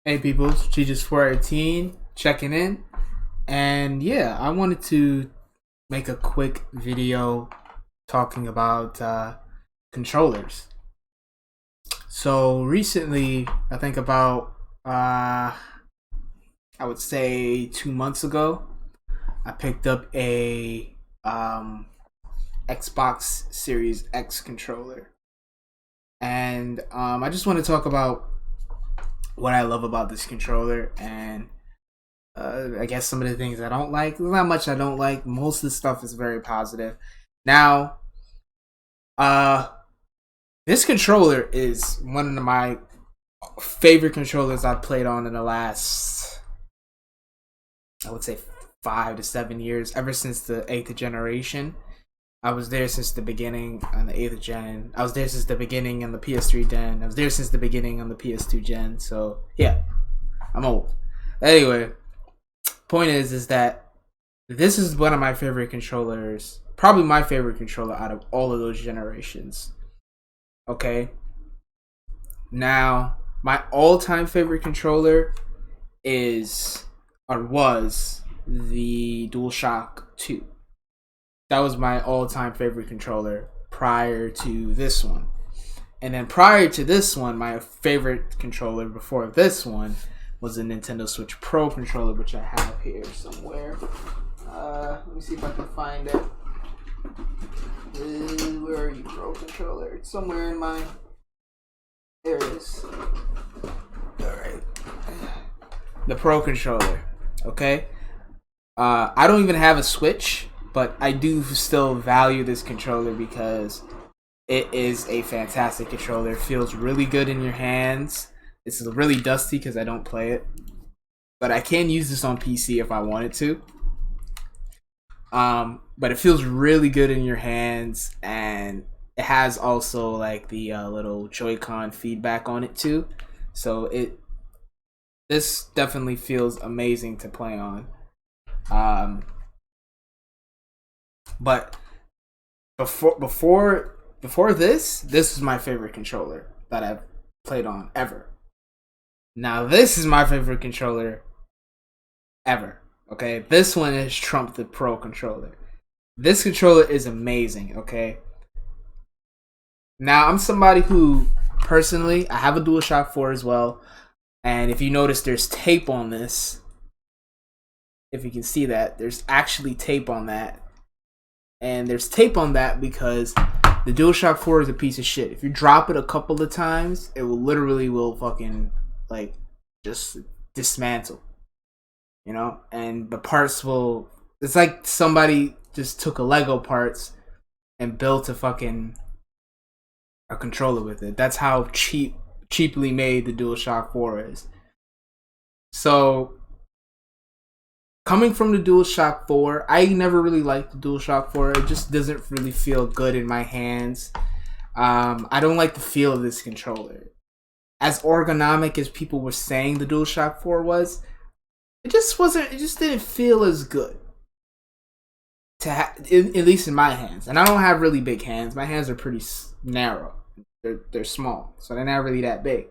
Hey people, Jesus 418 checking in. And yeah, I wanted to make a quick video talking about controllers. So recently, I think about I would say 2 months ago, I picked up a Xbox Series X controller. And I just want to talk about what I love about this controller and I guess some of the things I don't like. There's not much I don't like. Most of the stuff is very positive. Now, uh, this controller is one of my favorite controllers I've played on in the last, I would say, 5 to 7 years. Ever since the eighth generation, I was there since the beginning on the eighth gen. I was there since the beginning on the PS3 gen. I was there since the beginning on the PS2 gen. So yeah, I'm old. Anyway, point is that this is one of my favorite controllers, probably my favorite controller out of all of those generations. Okay, now my all-time favorite controller is or was the DualShock 2. That was my all-time favorite controller prior to this one. And then prior to this one, my favorite controller before this one was the Nintendo Switch Pro controller, which I have here somewhere. Let me see if I can find it. Where are you, Pro controller? It's somewhere in my. There it is. Alright. The Pro controller. Okay? I don't even have a Switch, but I do still value this controller because it is a fantastic controller. It feels really good in your hands. It's really dusty because I don't play it. But I can use this on PC if I wanted to. But it feels really good in your hands, and it has also like the little Joy-Con feedback on it too. So this definitely feels amazing to play on. Um, but before this is my favorite controller that I've played on ever. Now this is my favorite controller ever. Okay, this one has trumped the Pro controller. This controller is amazing. Okay, now I'm somebody who personally I have a DualShock 4 as well, and if you notice, there's tape on this. If you can see that, there's actually tape on that, and there's tape on that because the DualShock 4 is a piece of shit. If you drop it a couple of times, it will fucking like just dismantle. And the parts will. It's like somebody just took a Lego parts and built a controller with it. That's how cheaply made the DualShock 4 is. So coming from the DualShock 4, I never really liked the DualShock 4. It just doesn't really feel good in my hands. I don't like the feel of this controller. As ergonomic as people were saying the DualShock 4 was, it just wasn't. It just didn't feel as good. At least in my hands, and I don't have really big hands. My hands are pretty narrow. They're small, so they're not really that big.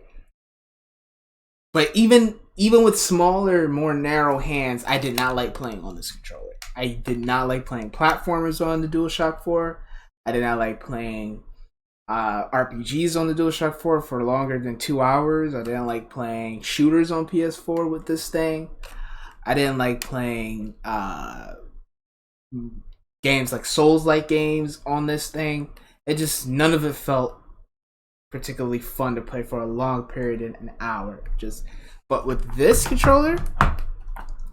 But even with smaller, more narrow hands, I did not like playing on this controller. I did not like playing platformers on the DualShock 4. I did not like playing RPGs on the DualShock 4 for longer than 2 hours. I didn't like playing shooters on PS4 with this thing. I didn't like playing games like Souls-like games on this thing. It just none of it felt particularly fun to play for a long period in an hour. But with this controller,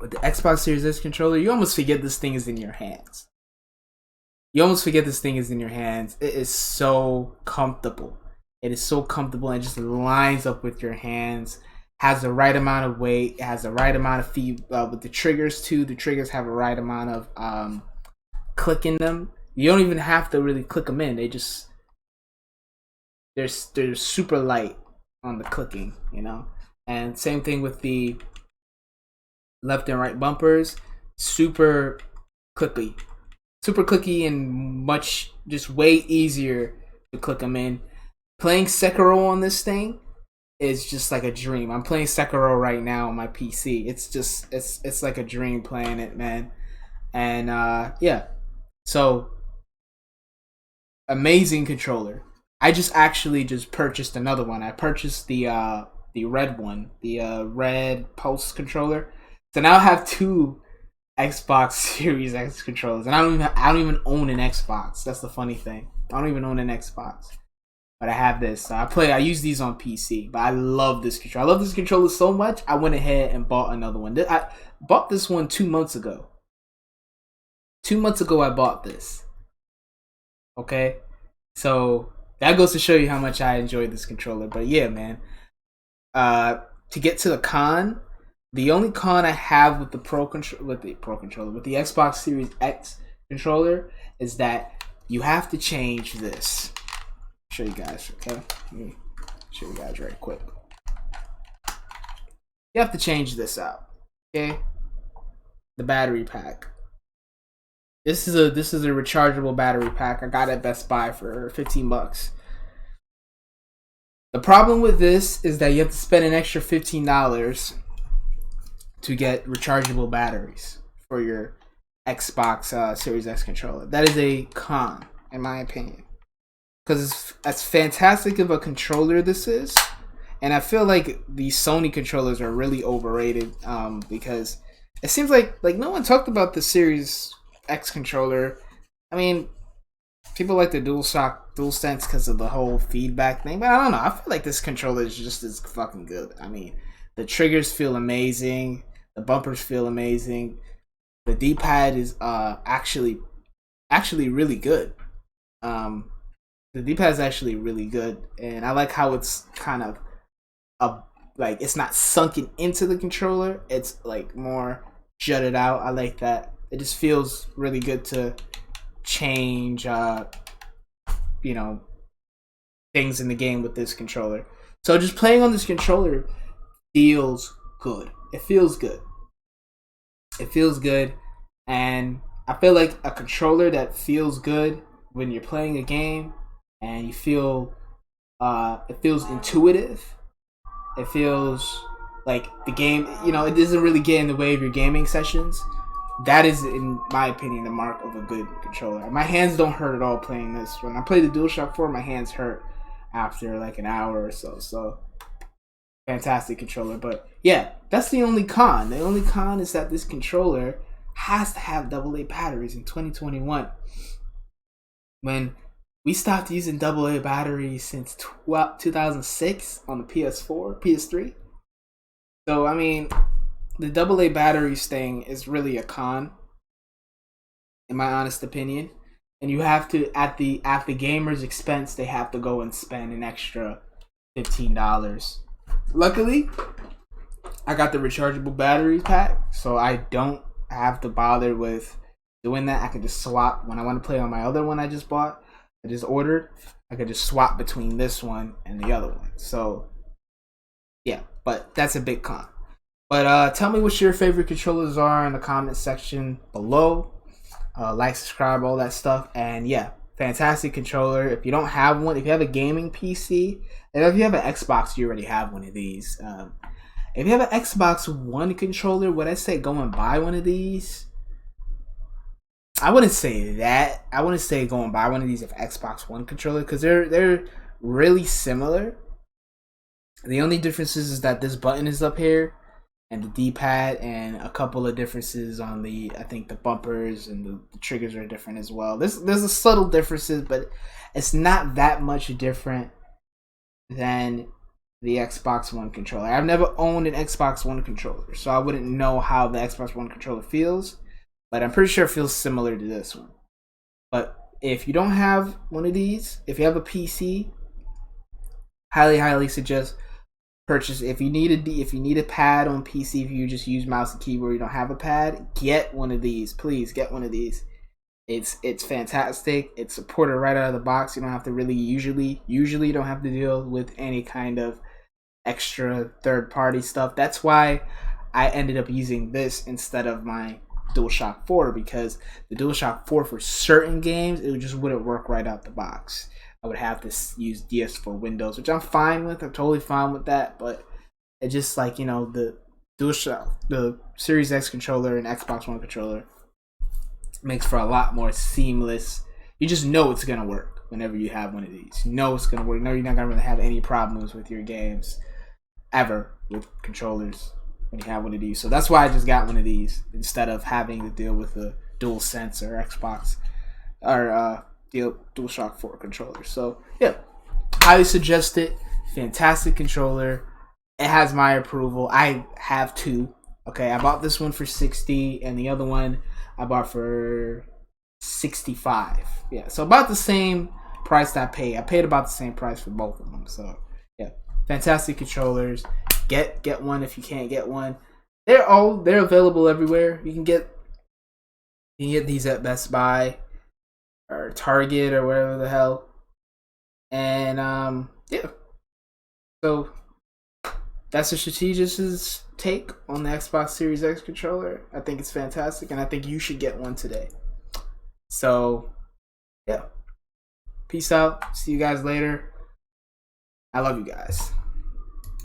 with the Xbox Series X controller, you almost forget this thing is in your hands. You almost forget this thing is in your hands. It is so comfortable. It is so comfortable and just lines up with your hands. Has the right amount of weight. It has the right amount of feed with the triggers too. The triggers have a right amount of click in them. You don't even have to really click them in. They're super light on the clicking, And same thing with the left and right bumpers. Super clicky, and much just way easier to click them in. Playing Sekiro on this thing, is just like a dream. I'm playing Sekiro right now on my PC. It's like a dream playing it, man. And yeah, so amazing controller. I just actually just purchased another one. I purchased the red one, the red Pulse controller. So now I have two Xbox Series X controllers, and I don't even own an Xbox. That's the funny thing. I don't even own an Xbox, but I have this. I use these on PC, but I love this controller. I love this controller so much. I went ahead and bought another one. I bought this one 2 months ago. 2 months ago, I bought this. Okay, so that goes to show you how much I enjoyed this controller. But yeah, man. To get to the con, the only con I have with the with the Xbox Series X controller is that you have to change this. Show you guys, okay? Let me show you guys right quick. You have to change this out, okay? The battery pack. This is a rechargeable battery pack. I got it at Best Buy for $15. The problem with this is that you have to spend an extra $15 to get rechargeable batteries for your Xbox Series X controller. That is a con, in my opinion, because as fantastic of a controller this is, and I feel like the Sony controllers are really overrated, because it seems like no one talked about the Series X controller. I mean, people like the DualSense because of the whole feedback thing, but I don't know. I feel like this controller is just as fucking good. I mean, the triggers feel amazing. The bumpers feel amazing. The D-pad is actually really good. The D-pad is actually really good, and I like how it's kind of like it's not sunken into the controller. It's like more jutted out. I like that. It just feels really good to change, things in the game with this controller. So just playing on this controller feels good. It feels good. It feels good, and I feel like a controller that feels good when you're playing a game, and you feel, it feels intuitive. It feels like the game, it doesn't really get in the way of your gaming sessions. That is, in my opinion, the mark of a good controller. My hands don't hurt at all playing this. When I play the DualShock 4, my hands hurt after like an hour or so. So, fantastic controller. But yeah, that's the only con. The only con is that this controller has to have AA batteries in 2021. When we stopped using AA batteries since 2006 on the PS4, PS3. So, I mean, the AA batteries thing is really a con, in my honest opinion. And you have to, at the gamer's expense, they have to go and spend an extra $15. Luckily, I got the rechargeable battery pack, so I don't have to bother with doing that. I can just swap when I want to play on my other one I just bought. I just ordered. I could just swap between this one and the other one. So, yeah, but that's a big con. But tell me what your favorite controllers are in the comment section below. Like, subscribe, all that stuff. And yeah, fantastic controller. If you don't have one, if you have a gaming PC, and if you have an Xbox, you already have one of these. If you have an Xbox One controller, would I say go and buy one of these? I wouldn't say that. I wouldn't say go and buy one of these if Xbox One controller, because they're really similar. The only difference is that this button is up here, and the D-pad, and a couple of differences on I think the bumpers and the triggers are different as well. There's a subtle differences, but it's not that much different than the Xbox One controller. I've never owned an Xbox One controller, so I wouldn't know how the Xbox One controller feels, but I'm pretty sure it feels similar to this one. But if you don't have one of these, if you have a PC, highly suggest purchase. If you need a pad on PC, if you just use mouse and keyboard, you don't have a pad, get one of these. Please get one of these. It's fantastic. It's supported right out of the box. You don't have to really usually don't have to deal with any kind of extra third party stuff. That's why I ended up using this instead of my DualShock 4, because the DualShock 4 for certain games, it just wouldn't work right out the box. I would have to use DS for Windows, which I'm fine with. I'm totally fine with that. But it just like, you know, the DualShock, the Series X controller and Xbox One controller makes for a lot more seamless. You just know it's gonna work whenever you have one of these. You know it's gonna work. No, you're not gonna really have any problems with your games ever with controllers when you have one of these. So that's why I just got one of these instead of having to deal with a DualSense or Xbox or DualShock 4 controller. So yeah, highly suggest it. Fantastic controller. It has my approval. I have two. Okay, I bought this one for $60 and the other one I bought for $65. Yeah, so about the same price that I paid. I paid about the same price for both of them. So yeah, fantastic controllers. Get one if you can't get one. They're available everywhere. You can get these at Best Buy or Target or wherever the hell. And yeah. So that's the Strategist's take on the Xbox Series X controller. I think it's fantastic, and I think you should get one today. So, yeah. Peace out. See you guys later. I love you guys.